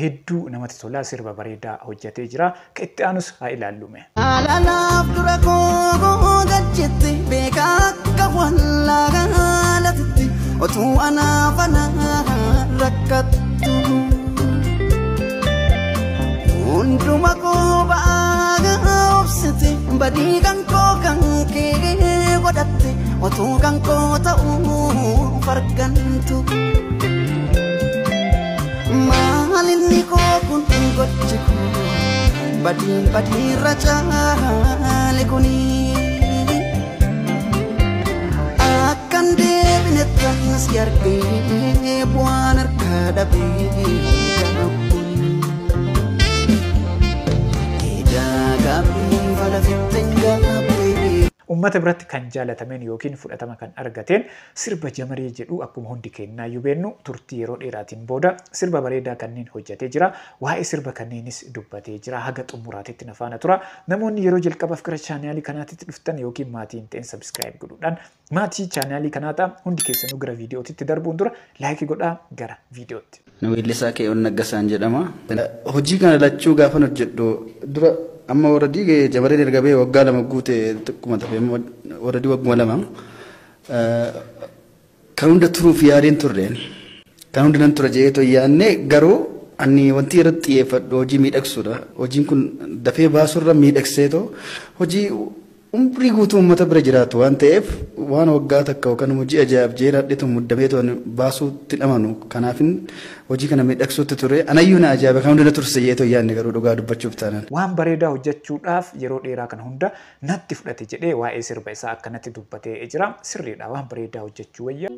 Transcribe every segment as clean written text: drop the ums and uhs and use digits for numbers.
hedduu namatti tolaa sirba bareedaa hojjetee jira. Ka itti aanus haa ilaallume. Alaalaaf dura koo gajjetti beekaa akka wallaalatitti otuu anaaf rakkattu. Hunduma koo ba'aa obsite badii kan koo kan kee godhatte otuu kan koo ta'uu fargantu. Maalinni koo kun gochi koo badii racaale kuni akkan deebine tanas argee bu'aan harkaa dhabee Uummata biratti kan jaalatameen yookiin fudhatama kan argateen sirba Jamarii jedhu akkuma hundi keenyaa yubennu turtii yeroo dheeraatiin booda sirba bareedaa kanneen hojjetee jira. Waa'ee sirba kanneenis dubbatee jira. Haga xumuraatitti na faana tura. Namoonni yeroo jalqabaaf gara chaanaalii kanaatti dhuftan yookiin maatiin ta'een subscribe godhuudhaan maatii chaanaalii kanaa ta'a hundi keessanuu gara viidiyootitti darbuun dura laayikii godhaa gara viidiyootti. Weellisaa Keeyoon Naggasaan jedhama. Hojii kana lachuu gaafa hojjedhu dura amma waradii Jamareen erga bee waggaa lama guute xiqquma tafe waradii wagguma lama kan hunda turuuf yaadeen turreen kan hundi nan tura jedhee yaadne garuu ani wanti irratti xiyyeeffadhu hojii miidhagsuudha. Hojiin kun dafee baasurra miidhagseetoo hojii umrii guutuu uummata bira jiraatu waan ta'eef waan waggaa takka yookaan hojii ajaa'ib jeeradheetu muddameetoo baasuutti dhamanu kanaafin hojii kana miidhagsuutti ture anayyuu na ajaa'iba kan hunda na turse jedhee yaadne garuu dhugaa dubbachuuf taanaan. Waan bareedaa hojjechuudhaaf yeroo dheeraa kan hunda natti fudhate jedhee waa'ee sirba isaa akkanatti dubbatee jira. Sirriidha waan bareedaa hojjechuu wayya.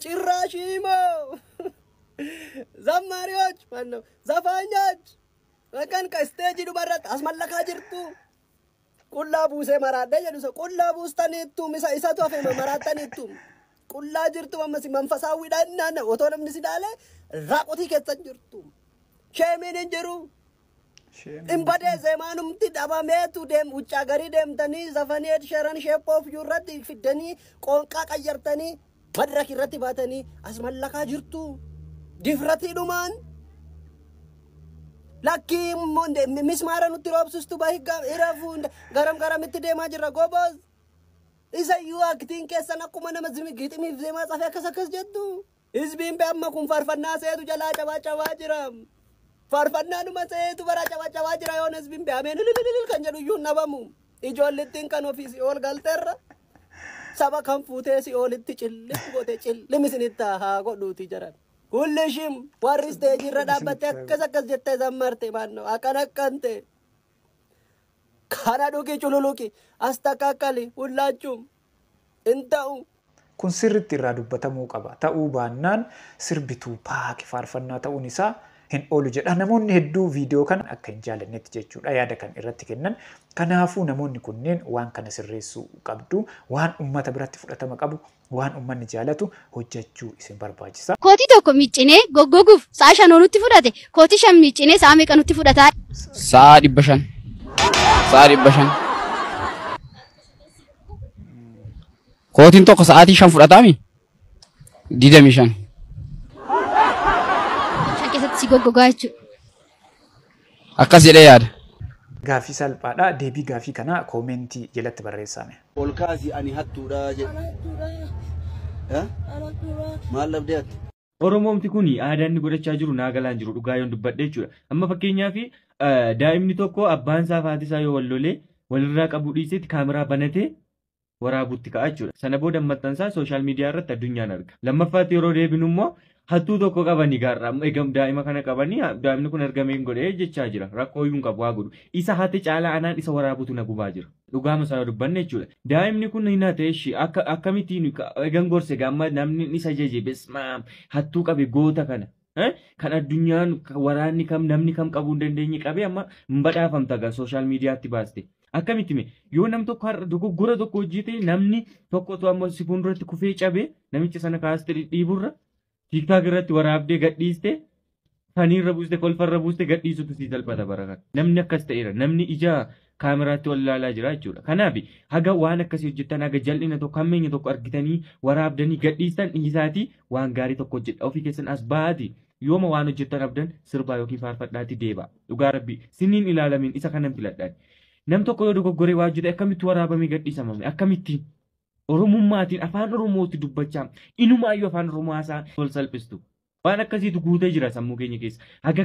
ጭራሽሞ ዘማሪዎች ማነው ዘፋኞች በቀን ከስቴጅ ዱበረት አስመለካ ጅርቱ ቁላ ቡሴ መራደ ጀዱሰ ቁላ ቡስተኒቱ ሚሳ ኢሳቱ አፈ መራተኒቱ ቁላ ጅርቱ መመሲ መንፈሳዊ ዳናነ ኦቶንም ንሲዳለ ራቆቲ ከተን ጅርቱ ሸሜን እንጀሩ እምባደ ዘማኑም ትዳባሜቱ ደም ውጫ ገሪ ደምተኒ ዘፈኔት ሸረን ሼፖፍ ዩረት ፍደኒ ቆንቃ ቀየርተኒ መድረክ ይረት ባተኒ አስመለካ ጅርቱ ዲፍረቲ ዱማን ላኪ ሞንደ ሚስማራኑ ትሮብስቱ ባይጋ ኢራፉ ገረም ገረም ትደማ ጅራ ጎበዝ ኢሰዩ አክቲን ከሰና ኩመነ መዝሚ ግጥሚ ዜማ ጻፈ ከሰከስ ጀቱ ህዝቢን በአመኩን ፈርፈና ሰይቱ ጀላ ጨባ ጨባ ጅራም farfannaanu maseetu bara cawa jira yoon hizbiin beameen kan jedhu iyyuu nabamu ijoollettiin kan ofiisi ol galteerra saba kan fuutee si olitti cilli goote cilli misinitti haa godhuuti jiran kullishim warri isteejii irra dhaabbatte akkas jettee zammarte maannoo akkante kana dhugi cululuqi as takkakkali hullaachuun hin ta'u. Kun sirriitti irraa dubbatamuu qaba. Ta'uu baannaan sirbituu paaki faarfannaa ta'uun isaa hin oolu jedha. Namoonni hedduu viidiyoo kana akka hin jaalannetti jechuudha yaada kan irratti kennan. Kanaafuu namoonni kunneen waan kana sirreessuu qabdu, waan uummata biratti fudhatama qabu, waan uummanni jaalatu hojjechuu isin barbaachisa. Kootii tokko miccinee goggoguuf sa'a 5 nutti fudhate. Kootii 5 miccinee sa'a meeqa nutti fudhata? Sa'a 500. Sa'a 500. Kootiin tokko sa'aatii 5 fudhatami? 25. Si goggogaa jechuudha. Akkas jedhee yaada. Gaaffii salphaadha. Deebii gaaffii kana koomentii jalatti barreessame. Ol kaasii ani hattuudha jedhe. Maal labdee hatti? Oromoomti kuni aadaa inni godhachaa jiru naagalaan jiru dhugaa yoon dubbadhe jechuudha. Amma fakkeenyaaf daa'imni tokko abbaan isaa fi haati isaa yoo wal lolee walirraa qabu dhiisetti kaameraa banatee waraabutti ka'a jechuudha. Sana booda maxxansaa sooshaal miidiyaa irratti addunyaan arga. Lammaffaatti yeroo deebinu immoo hattuu tokko qabanii gaarraa eegam daa'ima kana qabanii daa'imni kun ergameen godhee jechaa jira. Rakkoo iyyuu qabu waa godhu. Isa hati caalaa anaan isa waraabutu na gubaa jira. Dhugaama isaa dubbanne jechuudha. Daa'imni kun hin hate ishii akkamittiin eegan gorse gamma namni isa jeje besmaam hattuu qabe goota kana. Kan addunyaan waraanni kam namni kam qabuu hin dandeenye qabe amma badhaafamta gaa sooshaal miidiyaatti baaste. akkamitti mee yoo nam tokko har'a dogoggora tokko hojjete namni tokko tu amma si fuulduratti kufee cabe namicha sana kaastee dhiiburra TikTok irratti waraabdee gadhiiste faniirra buuste kolfarra buuste gadhiisutu si salphata barakan namni akkas ta'eera namni ija kaameraatti wal ilaalaa jira jechuudha kanaaf haga waan akkasii hojjettan haga jal'ina tokko hammeenya tokko argitanii waraabdanii gadhiistan dhiisaatii waan gaarii tokko hojjedha ofii keessan as baati yooma waan hojjettan abdan sirbaa yookiin faarfadhaatti deeba dhugaa rabbi siniin ilaalamin isa kanan filadhaan nam tokko yoo dogoggoree waa hojjete akkamitti waraabamee gadhiisamame akkamitti Oromummaatiin afaan Oromootti dubbachaa inumaayyuu afaan Oromoo haasaa wal salphistu waan akkasiitu guutee jira sammuu keenya keessa haga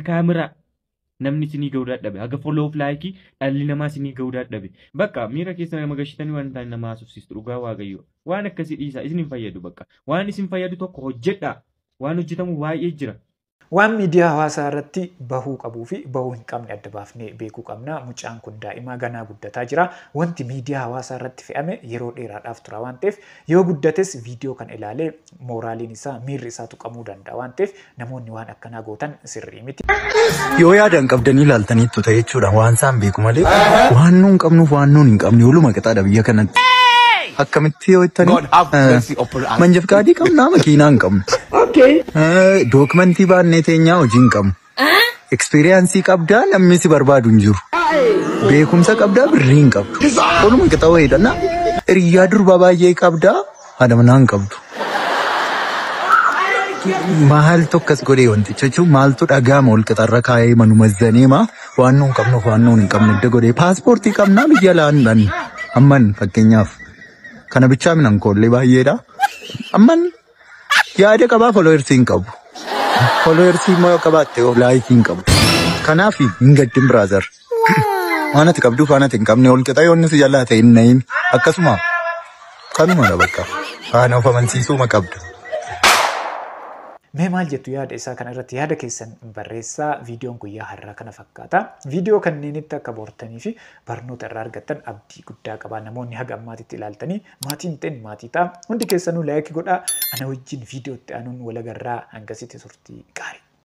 kaameraa namni sinii ga'uu dadhabe haga follow of like dhalli namaa sinii ga'uu dadhabe bakka miira keessa nama gashitanii waan ta'an nama haasofsiistu dhugaa waaqayyo waan akkasii dhiisaa isin hin fayyadu bakka waan isin fayyadu tokko hojjedha waan hojjetamu waa'ee jira. Waan miidiyaa hawaasaa irratti bahuu qabuu fi bahuu hin qabne adda baafnee beekuu qabna. Mucaan kun daa'imaa ganaa guddataa jira. Wanti miidiyaa hawaasaa irratti fe'ame yeroo dheeraadhaaf tura waan ta'eef yoo guddates viidiyoo kan ilaalee mooraaliin isaa miirri isaa tuqamuu danda'a waan ta'eef namoonni waan akkanaa gootan sirrii miti. Yoo yaadan qabdanii ilaaltaniittu ta'e jechuudha waan isaan beeku malee waan nuun qabnuuf waan nuun hin qabne waluma qixaadha biyya kanatti. Akkamitti yoo ittanii manjaf qaadii qabnaa makiinaa hin qabnu. Dookumentii baannee teenyaa hojii hin qabnu. Ekspiriyaansii qabdaa namni si barbaadu hin jiru. Beekumsa qabdaa birrii hin qabdu. Waluma qixa wayiidha. Hiriyaa durbaa baay'ee qabdaa haadha manaa hin qabdu. Maaltu akkas godhee wanticha jechuun maaltu dhagaama ol qixarra kaa'ee manuma zaneema waan nuun qabnuuf waan nuun hin qabne edda godhee paaspoortii qabnaa biyya laannan amman fakkeenyaaf. Kana bichaa minan koollee baay'eedha. Amman yaada qabaa folooyersii hin qabu. Folooyersii immoo qabaatte laayikii hin qabu. Kanaaf hin gaddin biraazar. Waan ati qabduuf waan ati hin qabne ol qixa yoonni si jalaa ta'e hin nahin. Akkasuma kanumadha bakka. Waan of amansiisuma qabda. Mee maal jettu yaada isaa kana irratti yaada keessan barreessaa. Viidiyoon guyyaa har'aa kana fakkaata. Viidiyoo kanneenitti akka boortanii fi barnoota irraa argattan abdii guddaa qaba. Namoonni haga ammaatitti ilaaltanii maatiin ta'in maatii ta'a. Hundi keessanuu laayikii godhaa. Ana wajjin viidiyootti aanuun walagarraa hangasitti turtii gaarii.